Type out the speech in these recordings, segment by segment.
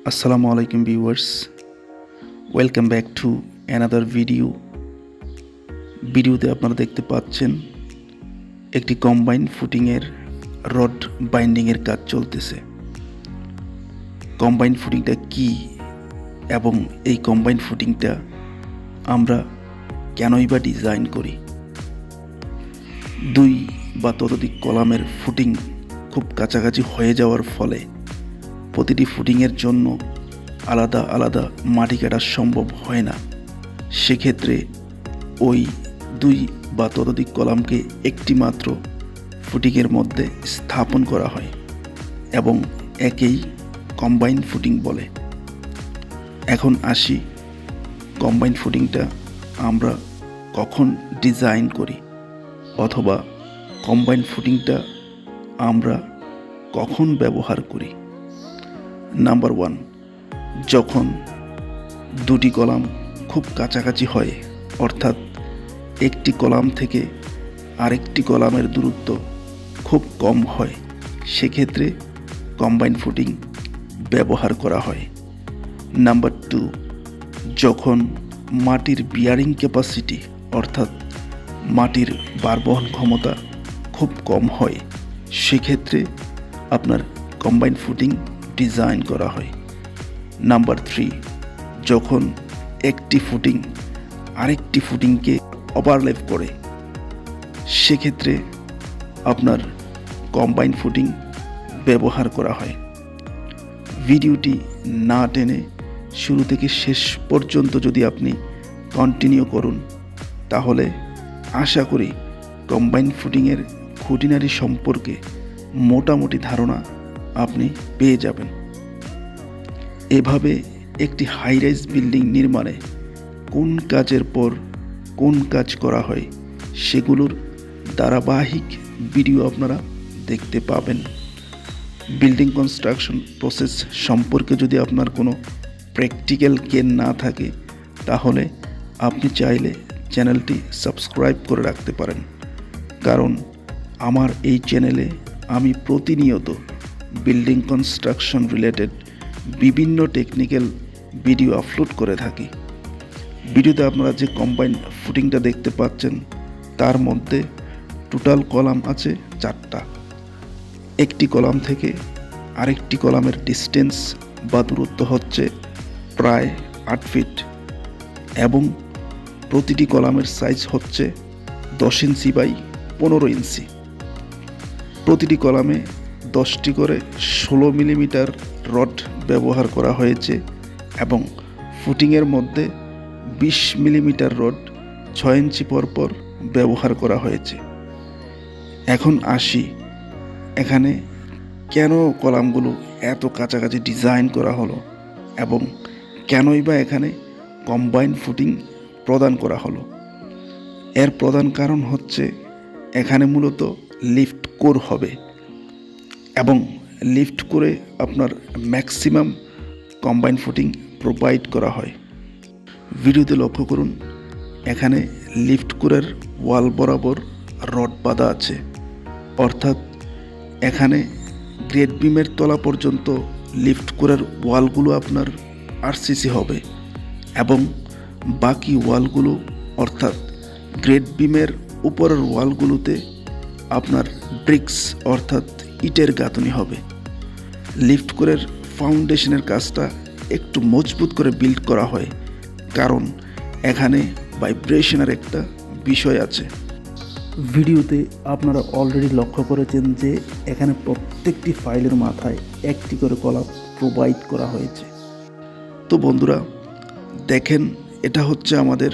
Assalamu alaikum viewers, welcome back to another video. ভিডিওতে আপনারা দেখতে পাচ্ছেন একটি কম্বাইন ফুটিং এর রড বাইন্ডিং এর কাজ চলতেছে। কম্বাইন ফুটিংটা কি এবং এই কম্বাইন ফুটিংটা আমরা কেনই বা ডিজাইন করি? দুই বা ততোধিক কলামের ফুটিং খুব কাছাকাছি হয়ে যাওয়ার ফলে প্রতিটি ফুটিংয়ের জন্য আলাদা আলাদা মাটি কাটা সম্ভব হয় না। সেক্ষেত্রে ওই দুই বা ততোধিক কলামকে একটি মাত্র ফুটিংয়ের মধ্যে স্থাপন করা হয় এবং একেই কম্বাইন ফুটিং বলে। এখন আসি, কম্বাইন ফুটিংটা আমরা কখন ডিজাইন করি অথবা কম্বাইন ফুটিংটা আমরা কখন ব্যবহার করি। নাম্বার 1, যখন দুটি কলাম খুব কাছাকাছি হয়, অর্থাৎ একটি কলাম থেকে আরেকটি কলামের দূরত্ব খুব কম হয়, সেক্ষেত্রে কম্বাইন ফুটিং ব্যবহার করা হয়। নাম্বার 2, যখন মাটির বিয়ারিং ক্যাপাসিটি অর্থাৎ মাটির ভারবহন ক্ষমতা খুব কম হয়, সেক্ষেত্রে আপনার কম্বাইন ফুটিং ডিজাইন করা হয়। নাম্বার 3, যখন একটি ফুটিং আরেকটি ফুটিংকে ওভারল্যাপ করে, সেক্ষেত্রে আপনার কম্বাইন ফুটিং ব্যবহার করা হয়। ভিডিওটি না টেনে শুরু থেকে শেষ পর্যন্ত যদি আপনি কন্টিনিউ করুন, তাহলে আশা করি কম্বাইন ফুটিংয়ের খুঁটিনাটি সম্পর্কে মোটামুটি ধারণা আপনি পেয়ে যাবেন। এভাবে একটি হাই রাইজ বিল্ডিং নির্মাণে কোন কাজের পর কোন কাজ করা হয় সেগুলোর ধারাবাহিক ভিডিও আপনারা দেখতে পাবেন। বিল্ডিং কনস্ট্রাকশন প্রসেস সম্পর্কে যদি আপনার কোনো প্র্যাকটিক্যাল জ্ঞান না থাকে, তাহলে আপনি চাইলে চ্যানেলটি সাবস্ক্রাইব করে রাখতে পারেন, কারণ আমার এই চ্যানেলে আমি প্রতিনিয়ত বিল্ডিং কনস্ট্রাকশন রিলেটেড বিভিন্ন টেকনিক্যাল ভিডিও আপলোড করে থাকি। ভিডিওতে আপনারা যে কম্বাইন ফুটিংটা দেখতে পাচ্ছেন, তার মধ্যে টোটাল কলাম আছে 4টা। একটি কলাম থেকে আরেকটি কলামের ডিস্টেন্স বা দূরত্ব হচ্ছে প্রায় 8 ফিট এবং প্রতিটি কলামের সাইজ হচ্ছে 10 ইঞ্চি বাই 15 ইঞ্চি। প্রতিটি কলামে 10টি করে 16 মিলিমিটার রড ব্যবহার করা হয়েছে এবং ফুটিংয়ের মধ্যে 20 মিলিমিটার রড 6 ইঞ্চি পরপর ব্যবহার করা হয়েছে। এখন আসি, এখানে কেন কলামগুলো এত কাছাকাছি ডিজাইন করা হলো এবং কেনই বা এখানে কম্বাইন ফুটিং প্রদান করা হলো। এর প্রধান কারণ হচ্ছে এখানে মূলত লিফট কোর হবে এবং লিফট করে আপনার ম্যাক্সিমাম কম্বাইন ফুটিং প্রোভাইড করা হয়। ভিডিওতে লক্ষ্য করুন, এখানে লিফট কোরের ওয়াল বরাবর রড বাঁধা আছে, অর্থাৎ এখানে গ্রেড বিমের তলা পর্যন্ত লিফট কোরের ওয়ালগুলো আপনার আরসিসি হবে এবং বাকি ওয়ালগুলো অর্থাৎ গ্রেড বিমের উপরের ওয়ালগুলোতে আপনার ব্রিক্স অর্থাৎ ইটের গাঁথনি হবে। লিফট কোরের ফাউন্ডেশনের কাজটা একটু মজবুত করে বিল্ড করা হয়, কারণ এখানে ভাইব্রেশনের একটা বিষয় আছে। ভিডিওতে আপনারা অলরেডি লক্ষ্য করেছেন যে এখানে প্রত্যেকটি ফাইলের মাথায় একটি করে কলাম প্রোভাইড করা হয়েছে। তো বন্ধুরা দেখেন, এটা হচ্ছে আমাদের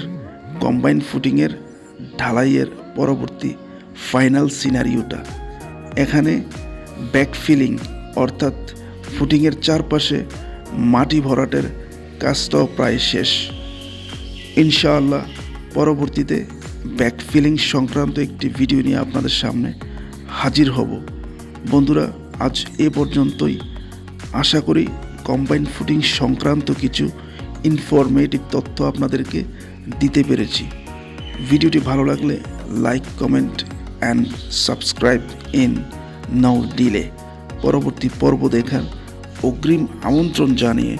কম্বাইন ফুটিংয়ের ঢালাইয়ের পরবর্তী ফাইনাল সিনারিওটা। এখানে ব্যাকফিলিং অর্থাৎ ফুটিংয়ের চারপাশে মাটি ভরাটের কাজটাও প্রায় শেষ। ইনশাআল্লাহ পরবর্তীতে ব্যাকফিলিং সংক্রান্ত একটি ভিডিও নিয়ে আপনাদের সামনে হাজির হব। বন্ধুরা আজ এ পর্যন্তই। আশা করি কম্বাইন ফুটিং সংক্রান্ত কিছু ইনফরমেটিভ তথ্য আপনাদেরকে দিতে পেরেছি। ভিডিওটি ভালো লাগলে like, comment and subscribe in no delay. পরবর্তী পর্ব দেখার অগ্রিম আমন্ত্রণ জানিয়ে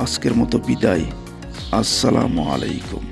আজকের মতো বিদায়। আসসালামু আলাইকুম।